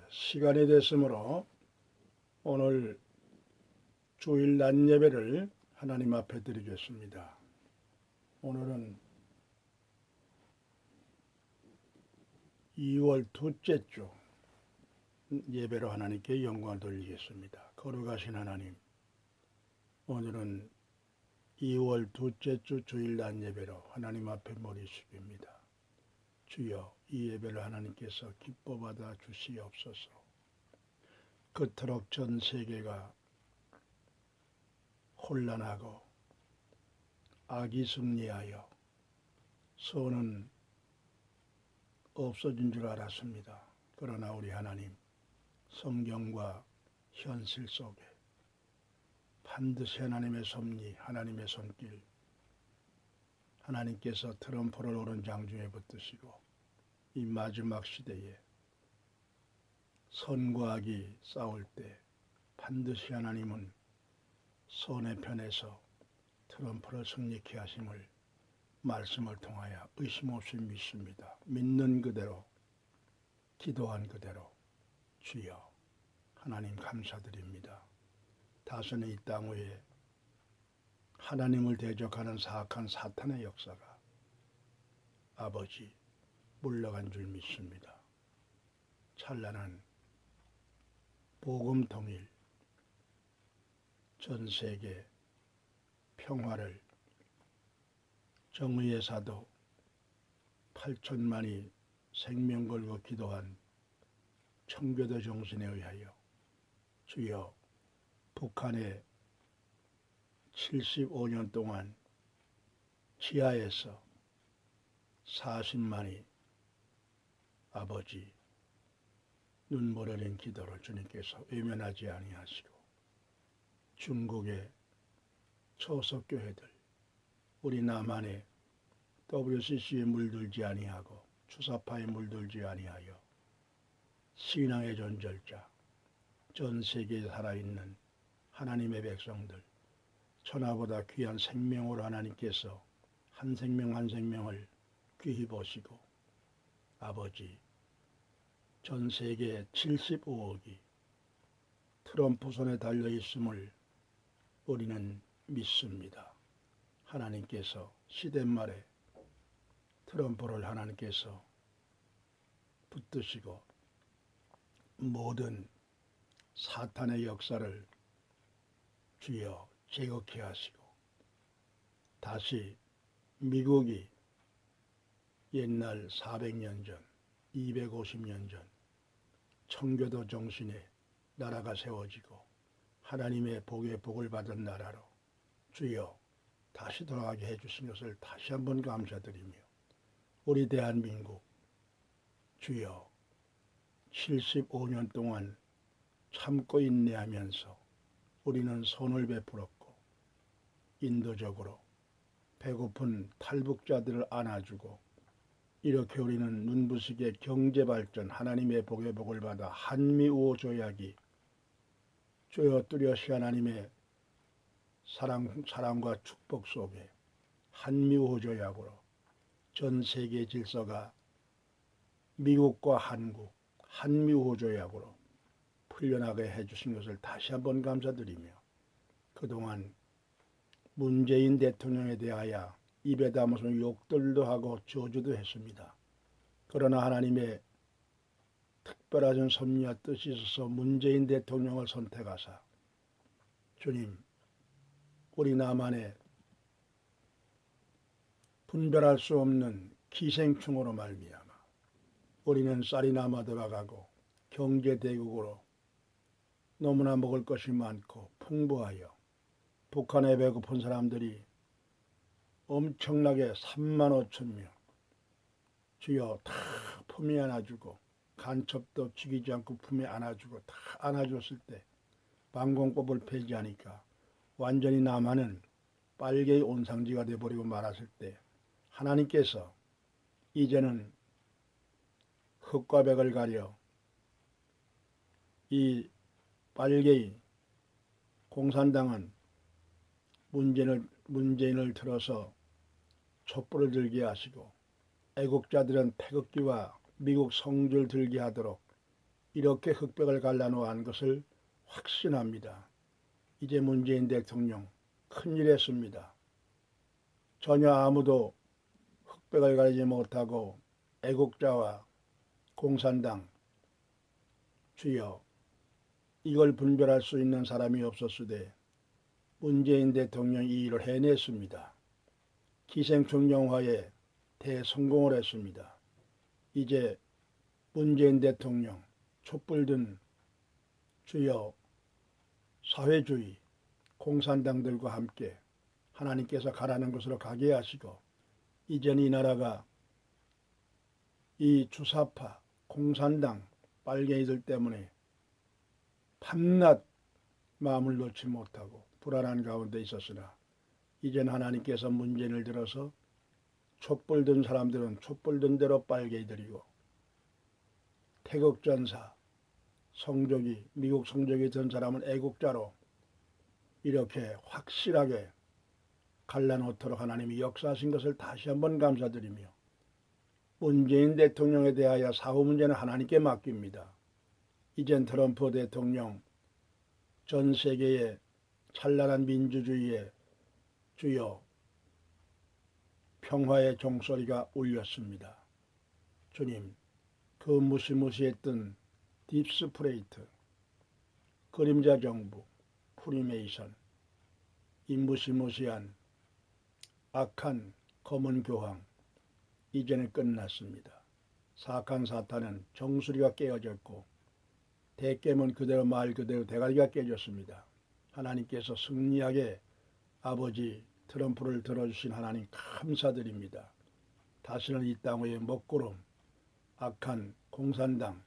시간이 됐으므로 오늘 주일 낮 예배를 하나님 앞에 드리겠습니다. 오늘은 2월 둘째 주 예배로 하나님께 영광을 돌리겠습니다. 거룩하신 하나님, 오늘은 2월 둘째 주 주일 낮 예배로 하나님 앞에 머리 숙입니다. 주여, 이 예배를 하나님께서 기뻐 받아 주시옵소서. 그토록 전 세계가 혼란하고 악이 승리하여 선은 없어진 줄 알았습니다. 그러나 우리 하나님, 성경과 현실 속에 반드시 하나님의 섭리, 하나님의 손길, 하나님께서 트럼프를 오른 장중에 붙드시고 이 마지막 시대에 선과 악이 싸울 때 반드시 하나님은 선의 편에서 트럼프를 승리케 하심을 말씀을 통하여 의심 없이 믿습니다. 믿는 그대로, 기도한 그대로 주여 하나님 감사드립니다. 다시는 이 땅 위에 하나님을 대적하는 사악한 사탄의 역사가 아버지 물러간 줄 믿습니다. 찬란한 복음 통일, 전 세계 평화를 정의의 사도 8천만이 생명 걸고 기도한 청교도 정신에 의하여 주여 북한에 75년 동안 지하에서 40만이 아버지 눈물 흘린 기도를 주님께서 외면하지 아니하시고 중국의 초석교회들, 우리 남한의 WCC에 물들지 아니하고 추사파에 물들지 아니하여 신앙의 존절자, 전 세계에 살아있는 하나님의 백성들, 천하보다 귀한 생명으로 하나님께서 한 생명 한 생명을 귀히 보시고 아버지 전 세계 75억이 트럼프 손에 달려있음을 우리는 믿습니다. 하나님께서 시대 말에 트럼프를 하나님께서 붙드시고 모든 사탄의 역사를 주여 제거케 하시고 다시 미국이 옛날 400년 전, 250년 전 청교도 정신의 나라가 세워지고 하나님의 복의 복을 받은 나라로 주여 다시 돌아가게 해주신 것을 다시 한번 감사드리며 우리 대한민국 주여 75년 동안 참고 인내하면서 우리는 선을 베풀었고 인도적으로 배고픈 탈북자들을 안아주고 이렇게 우리는 눈부시게 경제발전, 하나님의 복의 복을 받아 한미우호 조약이 주여 뚜렷이 하나님의 사랑과 축복 속에 한미우호 조약으로 전 세계 질서가 미국과 한국, 한미우호 조약으로 풀려나게 해주신 것을 다시 한번 감사드리며 그동안 문재인 대통령에 대하여 입에 담아서 욕들도 하고 저주도 했습니다. 그러나 하나님의 특별하신 섭리와 뜻이 있어서 문재인 대통령을 선택하사 주님 우리 남한에 분별할 수 없는 기생충으로 말미암아 우리는 쌀이 남아 들어가고 경제대국으로 너무나 먹을 것이 많고 풍부하여 북한에 배고픈 사람들이 엄청나게 3만 5천 명 주여 다 품에 안아주고 간첩도 죽이지 않고 품에 안아주고 다 안아줬을 때 방공법을 폐지하니까 완전히 남한은 빨개의 온상지가 되어버리고 말았을 때 하나님께서 이제는 흙과 백을 가려 이 빨개의 공산당은 문재인을 들어서 촛불을 들게 하시고 애국자들은 태극기와 미국 성주를 들게 하도록 이렇게 흑백을 갈라놓은 것을 확신합니다. 이제 문재인 대통령 큰일 했습니다. 전혀 아무도 흑백을 가리지 못하고 애국자와 공산당 주여 이걸 분별할 수 있는 사람이 없었으되 문재인 대통령이 이 일을 해냈습니다. 기생충 영화에 대성공을 했습니다. 이제 문재인 대통령 촛불든 주여 사회주의 공산당들과 함께 하나님께서 가라는 것으로 가게 하시고 이제는 이 나라가 이 주사파 공산당 빨갱이들 때문에 밤낮 마음을 놓지 못하고 불안한 가운데 있었으나 이제는 하나님께서 문재인을 들어서 촛불 든 사람들은 촛불 든 대로 빨갱이들이고 태극전사 성적이 미국 성적이 든 사람은 애국자로 이렇게 확실하게 갈라놓도록 하나님이 역사하신 것을 다시 한번 감사드리며 문재인 대통령에 대하여 사후 문제는 하나님께 맡깁니다. 이젠 트럼프 대통령 전 세계의 찬란한 민주주의의 주여 평화의 종소리가 울렸습니다. 주님, 그 무시무시했던 딥스프레이트, 그림자 정부, 프리메이션, 이 무시무시한 악한 검은 교황, 이제는 끝났습니다. 사악한 사탄은 정수리가 깨어졌고 대깨문 그대로 말 그대로 대가리가 깨졌습니다. 하나님께서 승리하게 아버지 트럼프를 들어주신 하나님 감사드립니다. 다시는 이 땅 위에 먹구름, 악한 공산당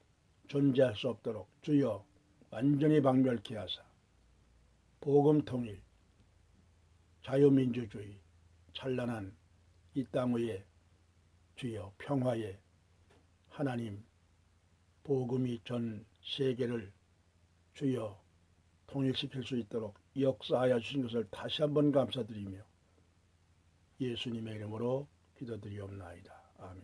존재할 수 없도록 주여 완전히 박멸케 하사 복음통일, 자유민주주의, 찬란한 이 땅 위에 주여 평화의 하나님 복음이 전 세계를 주여 통일시킬 수 있도록 역사하여 주신 것을 다시 한번 감사드리며 예수님의 이름으로 기도드리옵나이다. 아멘.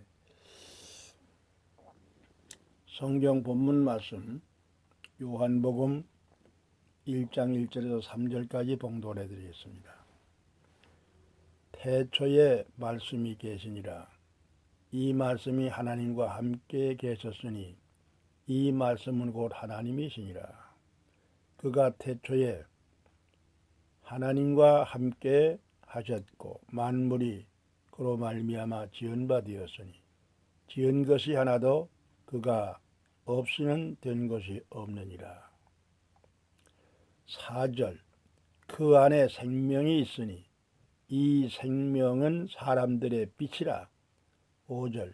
성경 본문 말씀 요한복음 1장 1절에서 3절까지 봉독해 드리겠습니다. 태초에 말씀이 계시니라. 이 말씀이 하나님과 함께 계셨으니 이 말씀은 곧 하나님이시니라. 그가 태초에 하나님과 함께 하셨고 만물이 그로 말미암아 지은 바 되었으니 지은 것이 하나도 그가 없이는 된 것이 없느니라. 4절 그 안에 생명이 있으니 이 생명은 사람들의 빛이라. 5절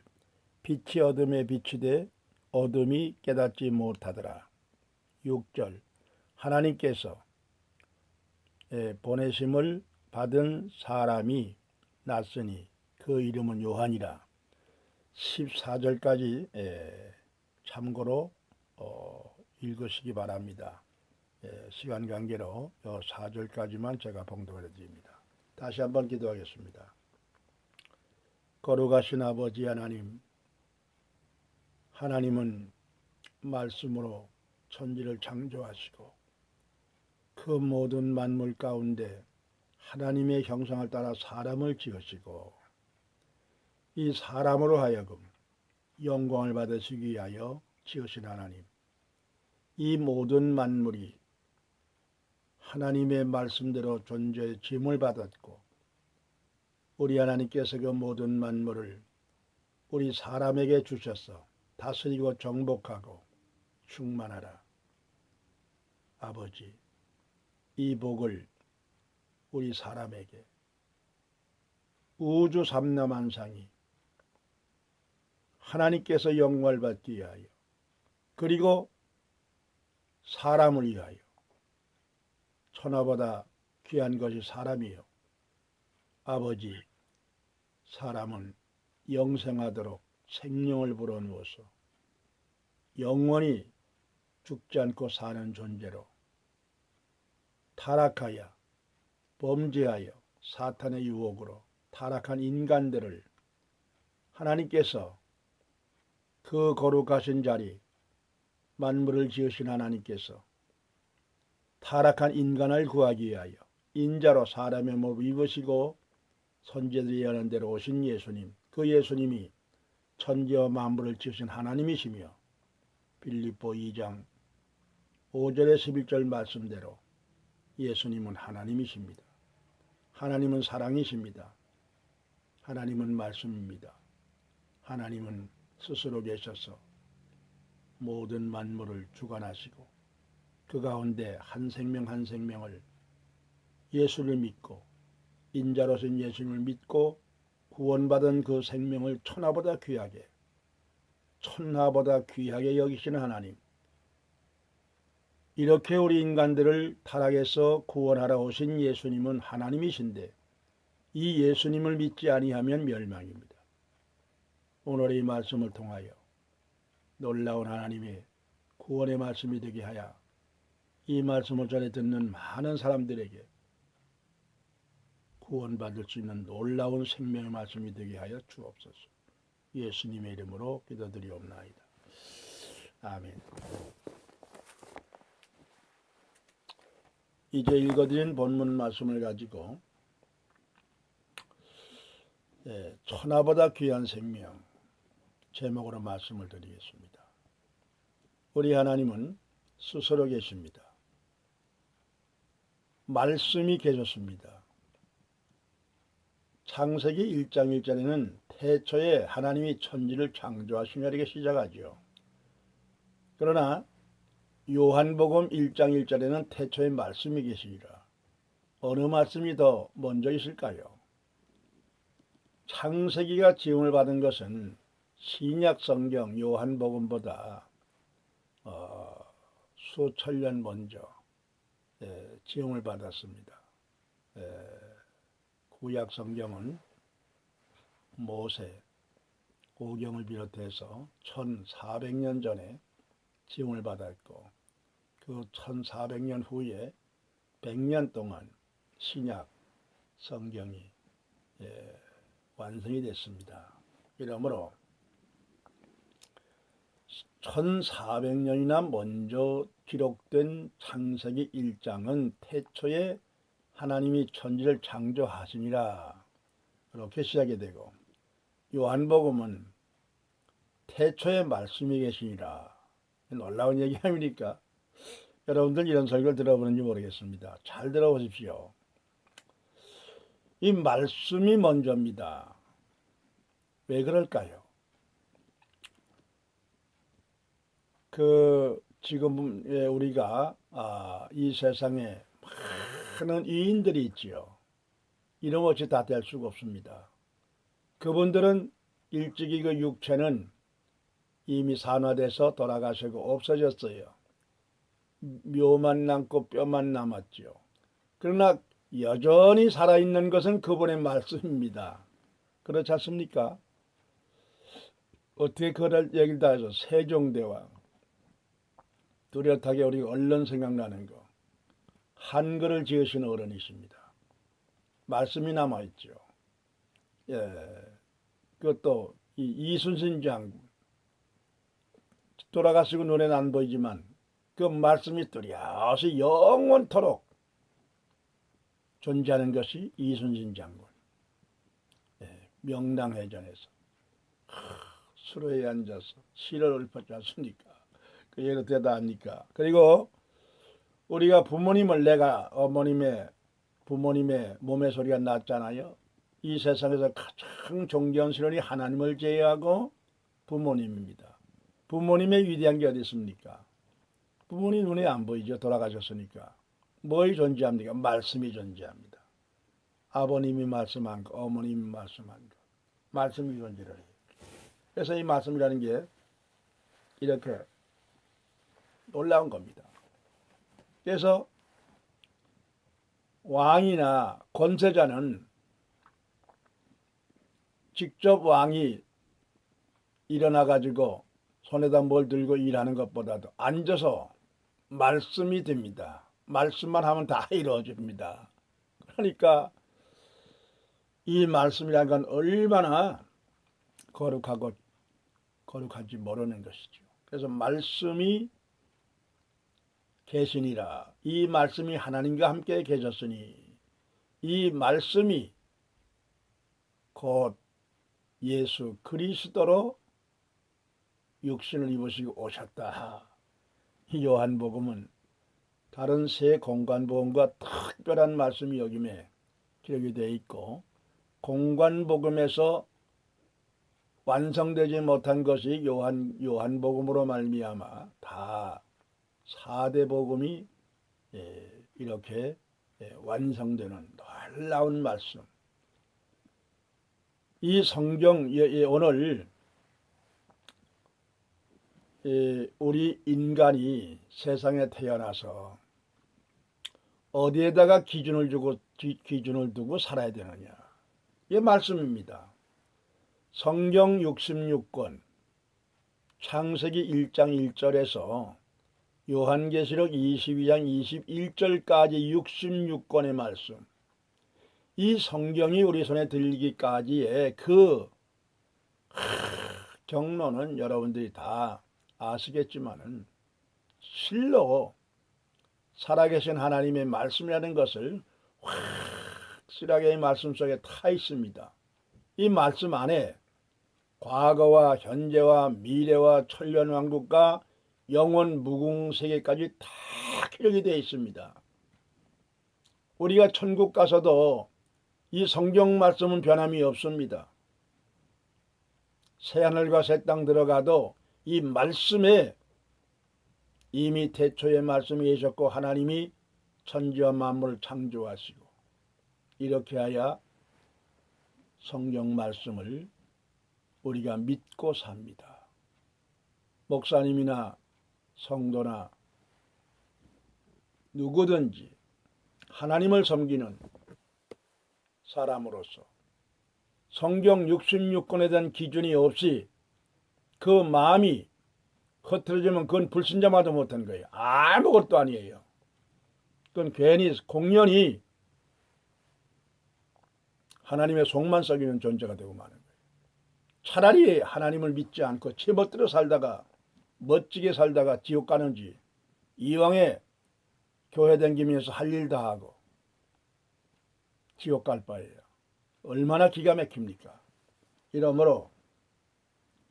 빛이 어둠에 비치되 어둠이 깨닫지 못하더라. 6절 하나님께서 보내심을 받은 사람이 났으니 그 이름은 요한이라. 14절까지 참고로 읽으시기 바랍니다. 시간 관계로 4절까지만 제가 봉독해 드립니다. 다시 한번 기도하겠습니다. 거룩하신 아버지 하나님, 하나님은 말씀으로 천지를 창조하시고 그 모든 만물 가운데 하나님의 형상을 따라 사람을 지으시고 이 사람으로 하여금 영광을 받으시기 위하여 지으신 하나님, 이 모든 만물이 하나님의 말씀대로 존재의 짐을 받았고 우리 하나님께서 그 모든 만물을 우리 사람에게 주셔서 다스리고 정복하고 충만하라. 아버지, 이 복을 우리 사람에게 우주 삼라만상이 하나님께서 영광을 받기 위하여 그리고 사람을 위하여 천하보다 귀한 것이 사람이요. 아버지, 사람은 영생하도록 생명을 불어넣어서 영원히 죽지 않고 사는 존재로 타락하여 범죄하여 사탄의 유혹으로 타락한 인간들을 하나님께서 그 거룩하신 자리 만물을 지으신 하나님께서 타락한 인간을 구하기 위하여 인자로 사람의 몸을 입으시고 선지자들이 예언한 대로 오신 예수님, 그 예수님이 천지와 만물을 지으신 하나님이시며 빌립보 2장 5절에 11절 말씀대로 예수님은 하나님이십니다. 하나님은 사랑이십니다. 하나님은 말씀입니다. 하나님은 스스로 계셔서 모든 만물을 주관하시고 그 가운데 한 생명 한 생명을 예수를 믿고 인자로서인 예수님을 믿고 구원받은 그 생명을 천하보다 귀하게 여기시는 하나님, 이렇게 우리 인간들을 타락에서 구원하러 오신 예수님은 하나님이신데 이 예수님을 믿지 아니하면 멸망입니다. 오늘 이 말씀을 통하여 놀라운 하나님의 구원의 말씀이 되게 하여 이 말씀을 전해 듣는 많은 사람들에게 구원받을 수 있는 놀라운 생명의 말씀이 되게 하여 주옵소서. 예수님의 이름으로 기도드리옵나이다. 아멘. 이제 읽어드린 본문 말씀을 가지고 천하보다 귀한 생명 제목으로 말씀을 드리겠습니다. 우리 하나님은 스스로 계십니다. 말씀이 계셨습니다. 창세기 1장 1절에는 태초에 하나님이 천지를 창조하시며 이렇게 시작하죠. 그러나 요한복음 1장 1절에는 태초에 말씀이 계시니라. 어느 말씀이 더 먼저 있을까요? 창세기가 지음을 받은 것은 신약 성경 요한복음보다 수천 년 먼저 지음을 받았습니다. 구약 성경은 모세, 오경을 비롯해서 1400년 전에 지음을 받았고 그 1400년 후에 100년 동안 신약 성경이 완성이 됐습니다. 이러므로 1400년이나 먼저 기록된 창세기 1장은 태초에 하나님이 천지를 창조하시니라 그렇게 시작이 되고 요한복음은 태초에 말씀이 계시니라. 놀라운 얘기 아닙니까? 여러분들 이런 설교를 들어보는지 모르겠습니다. 잘 들어보십시오. 이 말씀이 먼저입니다. 왜 그럴까요? 지금 우리가 이 세상에 많은 이인들이 있지요. 이름 없이 다 될 수가 없습니다. 그분들은 일찍이 그 육체는 이미 산화돼서 돌아가시고 없어졌어요. 묘만 남고 뼈만 남았죠. 그러나 여전히 살아있는 것은 그분의 말씀입니다. 그렇지 않습니까? 어떻게 그럴 얘기를 다 해서 세종대왕 뚜렷하게 우리가 얼른 생각나는 거 한글을 지으신 어른이십니다. 말씀이 남아있죠. 그것도 이순신 장군 돌아가시고 눈에는 안 보이지만 그 말씀이 뚜렷이 영원토록 존재하는 것이 이순신 장군. 명랑회전에서 수로에 앉아서 시를 읊었지 않습니까? 그 얘기를 어떻게 다 합니까? 그리고 우리가 내가 부모님의 몸의 소리가 났잖아요. 이 세상에서 가장 존경스러운 하나님을 제외하고 부모님입니다. 부모님의 위대한 게 어디 있습니까? 부모님 눈에 안 보이죠. 돌아가셨으니까. 뭘 존재합니까? 말씀이 존재합니다. 아버님이 말씀한 거, 어머님이 말씀한 거. 말씀이 존재를 해요. 그래서 이 말씀이라는 게 이렇게 놀라운 겁니다. 그래서 왕이나 권세자는 직접 왕이 일어나가지고 손에다 뭘 들고 일하는 것보다도 앉아서 말씀이 됩니다. 말씀만 하면 다 이루어집니다. 그러니까 이 말씀이라는 건 얼마나 거룩하고 거룩한지 모르는 것이죠. 그래서 말씀이 계시니라. 이 말씀이 하나님과 함께 계셨으니 이 말씀이 곧 예수 그리스도로 육신을 입으시고 오셨다. 이 요한복음은 다른 세 공관복음과 특별한 말씀이 여김에 기록이 되어 있고, 공관복음에서 완성되지 못한 것이 요한복음으로 말미암아 다 4대 복음이 이렇게 완성되는 놀라운 말씀. 이 성경 오늘 우리 인간이 세상에 태어나서 어디에다가 기준을 두고 살아야 되느냐, 이 말씀입니다. 성경 66권 창세기 1장 1절에서 요한계시록 22장 21절까지 66권의 말씀, 이 성경이 우리 손에 들리기까지의 그 경로는 여러분들이 다 아시겠지만은, 실로 살아계신 하나님의 말씀이라는 것을 확실하게 이 말씀 속에 타 있습니다. 이 말씀 안에 과거와 현재와 미래와 천년왕국과 영원 무궁세계까지 다 기록이 되어 있습니다. 우리가 천국 가서도 이 성경 말씀은 변함이 없습니다. 새하늘과 새 땅 들어가도 이 말씀에 이미 태초에 말씀이 계셨고 하나님이 천지와 만물을 창조하시고, 이렇게 하여 성경 말씀을 우리가 믿고 삽니다. 목사님이나 성도나 누구든지 하나님을 섬기는 사람으로서 성경 66권에 대한 기준이 없이 그 마음이 흐트러지면 그건 불신자마도 못한 거예요. 아무것도 아니에요. 그건 괜히 공연히 하나님의 속만 썩이는 존재가 되고 마는 거예요. 차라리 하나님을 믿지 않고 제멋대로 살다가 멋지게 살다가 지옥 가는지, 이왕에 교회 다니면서 할 일 다 하고 지옥 갈 바예요. 얼마나 기가 막힙니까? 이러므로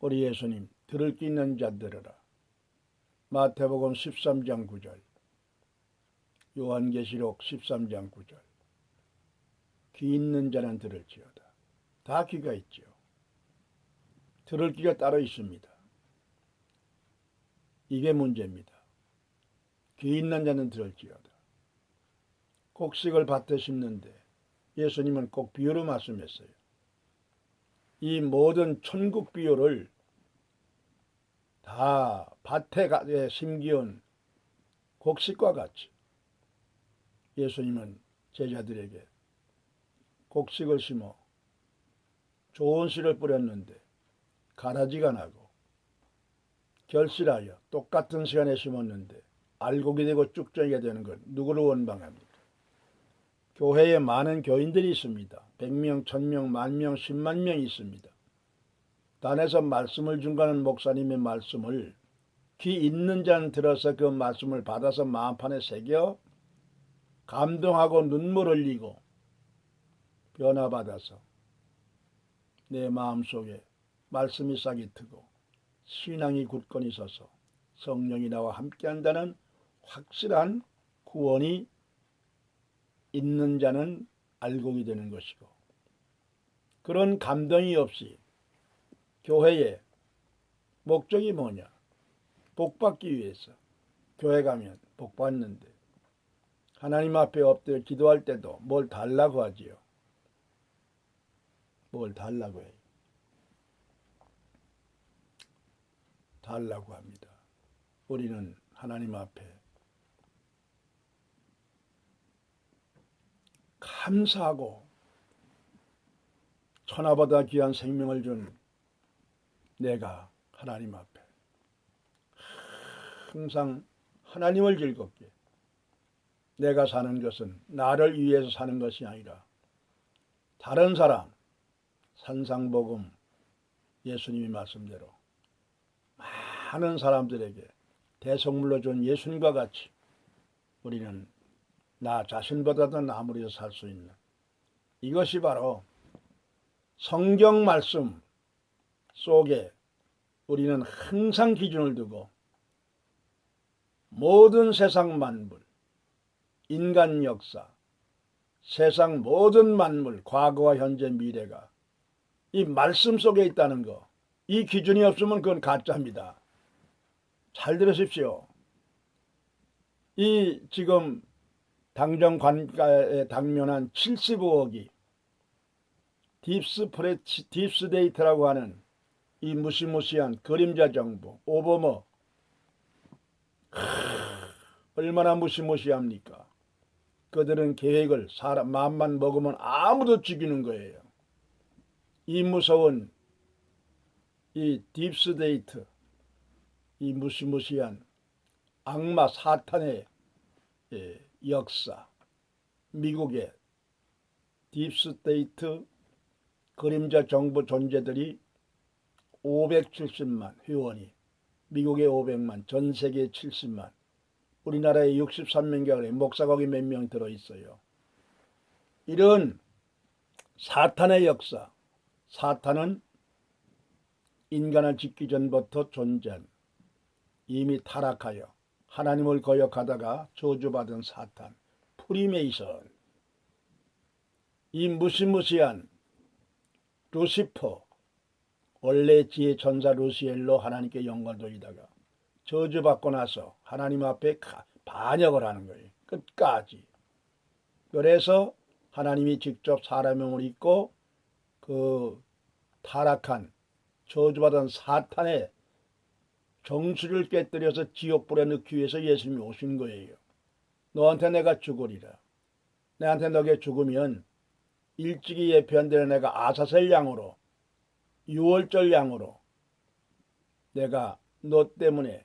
우리 예수님, 들을 귀 있는 자 들으라. 마태복음 13장 9절, 요한계시록 13장 9절, 귀 있는 자는 들을지어다. 다 귀가 있죠. 들을 귀가 따로 있습니다. 이게 문제입니다. 귀 있는 자는 들을지어다. 곡식을 밭에 심는데 예수님은 꼭 비유로 말씀했어요. 이 모든 천국 비유를 다 밭에 심기운 곡식과 같이 예수님은 제자들에게 곡식을 심어 좋은 씨를 뿌렸는데 가라지가 나고, 결실하여 똑같은 시간에 심었는데 알곡이 되고 쭉정이가 되는 것, 누구를 원망합니까? 교회에 많은 교인들이 있습니다. 100명, 1000명, 10,000명, 10만 명이 있습니다. 단에서 말씀을 준다는 목사님의 말씀을 귀 있는 자는 들어서 그 말씀을 받아서 마음판에 새겨 감동하고 눈물 흘리고 변화받아서 내 마음속에 말씀이 싹이 트고 신앙이 굳건히 서서 성령이 나와 함께한다는 확실한 구원이 있는 자는 알곡이 되는 것이고, 그런 감동이 없이 교회의 목적이 뭐냐? 복받기 위해서 교회 가면 복받는데 하나님 앞에 엎드려 기도할 때도 뭘 달라고 하지요. 뭘 달라고 해요. 달라고 합니다. 우리는 하나님 앞에 감사하고 천하보다 귀한 생명을 준 내가 하나님 앞에 항상 하나님을 즐겁게, 내가 사는 것은 나를 위해서 사는 것이 아니라 다른 사람, 산상복음 예수님이 말씀대로 많은 사람들에게 대성물로 준 예수님과 같이 우리는 나 자신보다도 나무리어 살 수 있는, 이것이 바로 성경 말씀 속에 우리는 항상 기준을 두고 모든 세상 만물, 인간 역사, 세상 모든 만물, 과거와 현재, 미래가 이 말씀 속에 있다는 거, 이 기준이 없으면 그건 가짜입니다. 잘 들으십시오. 이 지금 당정 관가에 당면한 75억이 딥스데이트라고 하는 이 무시무시한 그림자 정부, 오버머, 얼마나 무시무시합니까? 그들은 계획을 사람 마음만 먹으면 아무도 죽이는 거예요. 이 무서운 이 딥스데이트, 이 무시무시한 악마 사탄의 역사, 미국의 딥스테이트 그림자 정부 존재들이 570만 회원이, 미국에 500만, 전 세계에 70만, 우리나라에 63명경에 목사 거기 몇 명 들어있어요. 이런 사탄의 역사, 사탄은 인간을 짓기 전부터 존재한, 이미 타락하여 하나님을 거역하다가 저주받은 사탄, 프리메이선, 이 무시무시한 루시퍼, 원래 지혜 천사 루시엘로 하나님께 영광 돌리다가 저주받고 나서 하나님 앞에 반역을 하는 거예요. 끝까지. 그래서 하나님이 직접 사람의 몸을 입고 그 타락한 저주받은 사탄의 정수를 깨뜨려서 지옥불에 넣기 위해서 예수님이 오신 거예요. 너한테 내가 죽으리라. 내한테 너게 죽으면 일찍이 예표한 대로 내가 아사셀 양으로, 유월절 양으로 내가 너 때문에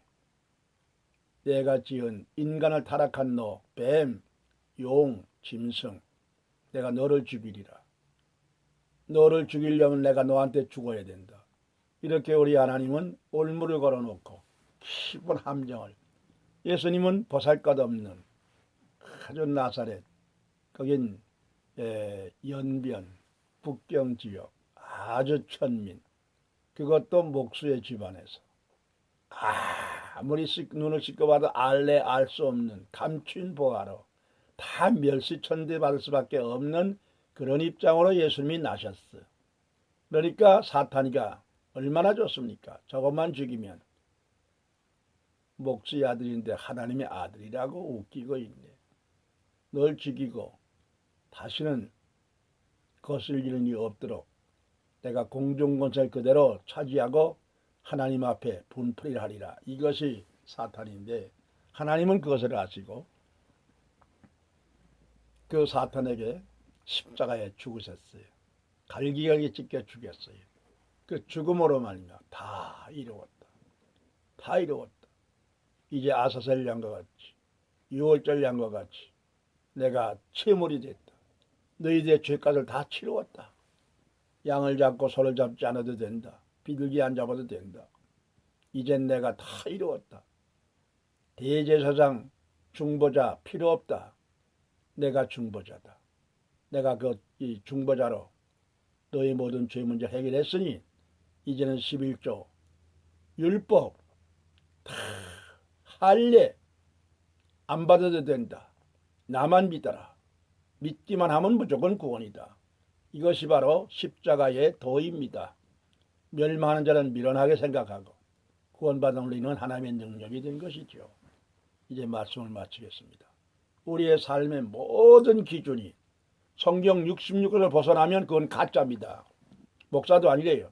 내가 지은 인간을 타락한 너, 뱀, 용, 짐승, 내가 너를 죽이리라. 너를 죽이려면 내가 너한테 죽어야 된다. 이렇게 우리 하나님은 올무를 걸어놓고 깊은 함정을, 예수님은 보살것없는 아주 나사렛, 거긴 연변, 북경지역, 아주 천민, 그것도 목수의 집안에서 아무리 눈을 씻고 봐도 알래 알 수 없는 감춘 보화로 다 멸시천대 받을 수밖에 없는 그런 입장으로 예수님이 나셨어요. 그러니까 사탄이가 얼마나 좋습니까? 저것만 죽이면 목수의 아들인데 하나님의 아들이라고 웃기고 있네. 널 죽이고 다시는 거슬 일이 없도록 내가 공중권세 그대로 차지하고 하나님 앞에 분풀이를 하리라. 이것이 사탄인데 하나님은 그것을 아시고 그 사탄에게 십자가에 죽으셨어요. 갈기갈기 찢겨 죽였어요. 그 죽음으로 말미암아 다 이루었다. 다 이루었다. 이제 아사셀 양과 같이, 유월절 양과 같이 내가 채물이 됐다. 너희들의 죄값을 다 치루었다. 양을 잡고 소를 잡지 않아도 된다. 비둘기 안 잡아도 된다. 이젠 내가 다 이루었다. 대제사장 중보자 필요 없다. 내가 중보자다. 내가 이 중보자로 너희 모든 죄 문제 해결했으니 이제는 11조 율법 다 할례 안 받아도 된다. 나만 믿어라. 믿기만 하면 무조건 구원이다. 이것이 바로 십자가의 도입니다. 멸망하는 자는 미련하게 생각하고 구원받은 우리는 하나님의 능력이 된 것이죠. 이제 말씀을 마치겠습니다. 우리의 삶의 모든 기준이 성경 66권을 벗어나면 그건 가짜입니다. 목사도 아니래요.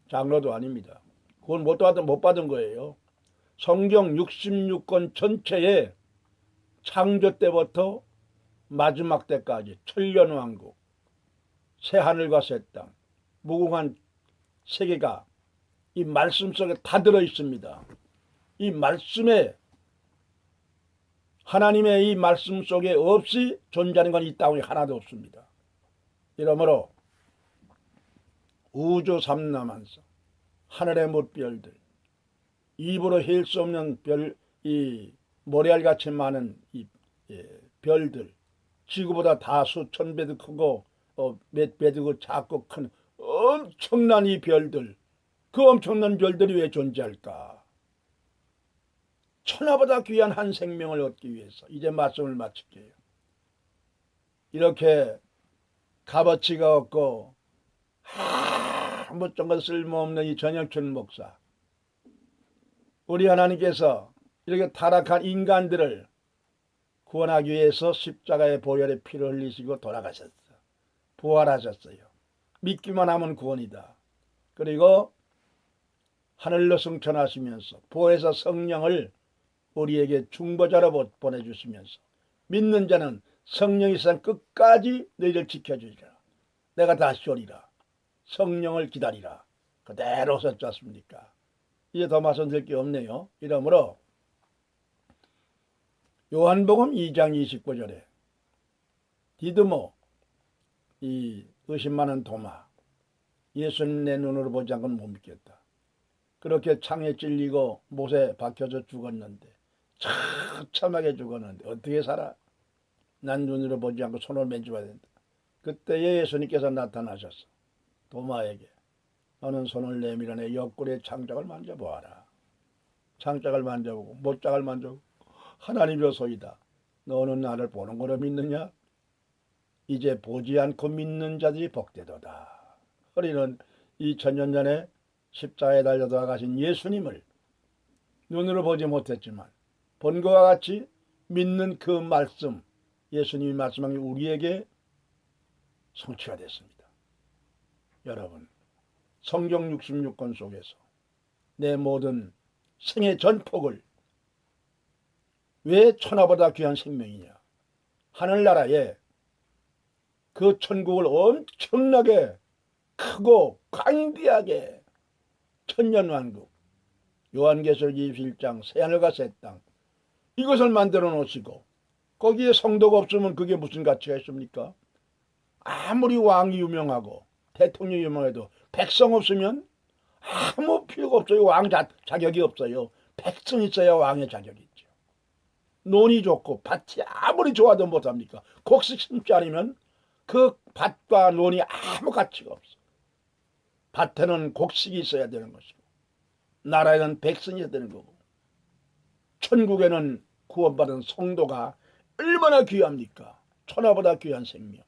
장로도 아닙니다. 그건 못 받은 거예요. 성경 66권 전체에 창조 때부터 마지막 때까지 천년왕국, 새하늘과 새 땅, 무궁한 세계가 이 말씀 속에 다 들어있습니다. 이 말씀에, 하나님의 이 말씀 속에 없이 존재하는 건 이 땅에 하나도 없습니다. 이러므로 우주 삼라만상, 하늘의 뭇별들, 입으로 헬 수 없는 별, 이 모래알같이 많은 이 별들, 지구보다 다 수천 배도 크고 몇 배도 작고 큰 엄청난 이 별들, 그 엄청난 별들이 왜 존재할까? 천하보다 귀한 한 생명을 얻기 위해서. 이제 말씀을 마칠게요. 이렇게 값어치가 없고 아무것도 쓸모없는 이 전영춘 목사, 우리 하나님께서 이렇게 타락한 인간들을 구원하기 위해서 십자가의 보혈의 피를 흘리시고 돌아가셨어요. 부활하셨어요. 믿기만 하면 구원이다. 그리고 하늘로 승천하시면서 보혜사 성령을 우리에게 중보자로 보내주시면서 믿는 자는 성령이 상 끝까지 너희를 지켜주리라. 내가 다시 오리라. 성령을 기다리라. 그대로 썼지 않습니까? 이제 더 말씀드릴 게 없네요. 이러므로 요한복음 2장 29절에 디드모, 이 의심 많은 도마, 예수님 내 눈으로 보지 않고는 못 믿겠다. 그렇게 창에 찔리고 못에 박혀서 죽었는데, 처참하게 죽었는데 어떻게 살아? 난 눈으로 보지 않고 손을 맨줘야 된다. 그때에 예수님께서 나타나셨어. 도마에게 너는 손을 내밀어 내 옆구리의 창작을 만져보아라. 창작을 만져보고 못장을 만져보고 하나님이로소이다. 너는 나를 보는 거로 믿느냐? 이제 보지 않고 믿는 자들이 복되도다. 우리는 2000년 전에 십자가에 달려 돌아가신 예수님을 눈으로 보지 못했지만 본 것과 같이 믿는 그 말씀, 예수님이 말씀한 게 우리에게 성취가 됐습니다. 여러분, 성경 66권 속에서 내 모든 생의 전폭을 왜 천하보다 귀한 생명이냐? 하늘나라에 그 천국을 엄청나게 크고 광대하게 천년왕국, 요한계시록 21장 새하늘과 새 땅, 이것을 만들어 놓으시고 거기에 성도가 없으면 그게 무슨 가치가 있습니까? 아무리 왕이 유명하고 대통령이 유명해도 백성 없으면 아무 필요가 없어요. 왕 자격이 없어요. 백성이 있어야 왕의 자격이 있죠. 논이 좋고 밭이 아무리 좋아도 못합니까? 곡식 심지 않으면 그 밭과 논이 아무 가치가 없어. 밭에는 곡식이 있어야 되는 것이고 나라에는 백성이 있어야 되는 거고 천국에는 구원받은 성도가 얼마나 귀합니까? 천하보다 귀한 생명.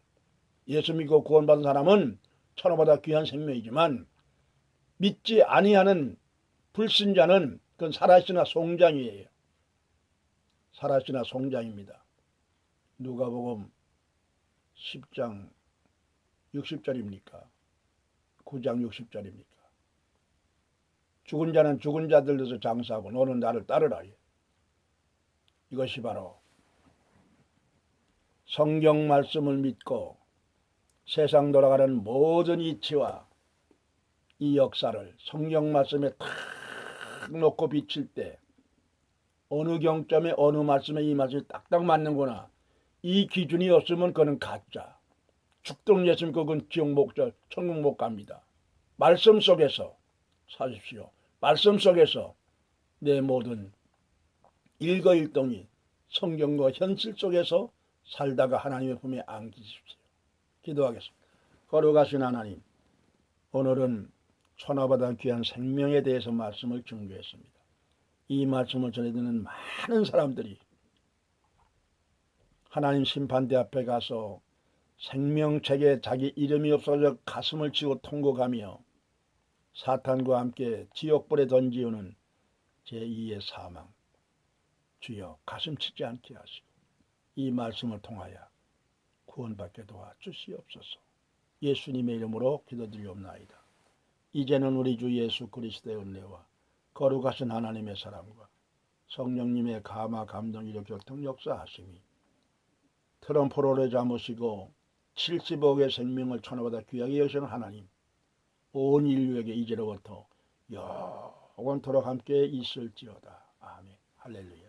예수 믿고 구원받은 사람은 천하보다 귀한 생명이지만 믿지 아니하는 불신자는 그건 사라시나 송장이에요. 사라시나 송장입니다. 누가복음 10장 60절입니까? 9장 60절입니까? 죽은 자는 죽은 자들에서 장사하고 너는 나를 따르라. 이것이 바로 성경 말씀을 믿고 세상 돌아가는 모든 이치와 이 역사를 성경 말씀에 탁 놓고 비칠 때 어느 경점에 어느 말씀에 이 말씀이 딱딱 맞는구나. 이 기준이 없으면 그는 가짜. 죽도록 예수님 그건 지옥 목자 천국 못 갑니다. 말씀 속에서 사십시오. 말씀 속에서 내 모든 일거일동이 성경과 현실 속에서 살다가 하나님의 품에 안기십시오. 기도하겠습니다. 거룩하신 하나님, 오늘은 천하보다 귀한 생명에 대해서 말씀을 증거했습니다. 이 말씀을 전해 듣는 많은 사람들이 하나님 심판대 앞에 가서 생명책에 자기 이름이 없어져 가슴을 치고 통곡하며 사탄과 함께 지옥불에 던지우는 제2의 사망, 주여 가슴 치지 않게 하시고 이 말씀을 통하여 구원받게 도와주시옵소서. 예수님의 이름으로 기도드리옵나이다. 이제는 우리 주 예수 그리스도의 은혜와 거룩하신 하나님의 사랑과 성령님의 감화 감동 이력 교통 역사하심이 트럼프로를 잡으시고 70억의 생명을 천하보다 귀하게 여시는 하나님, 온 인류에게 이제로부터 영원토록 함께 있을지어다. 아멘. 할렐루야.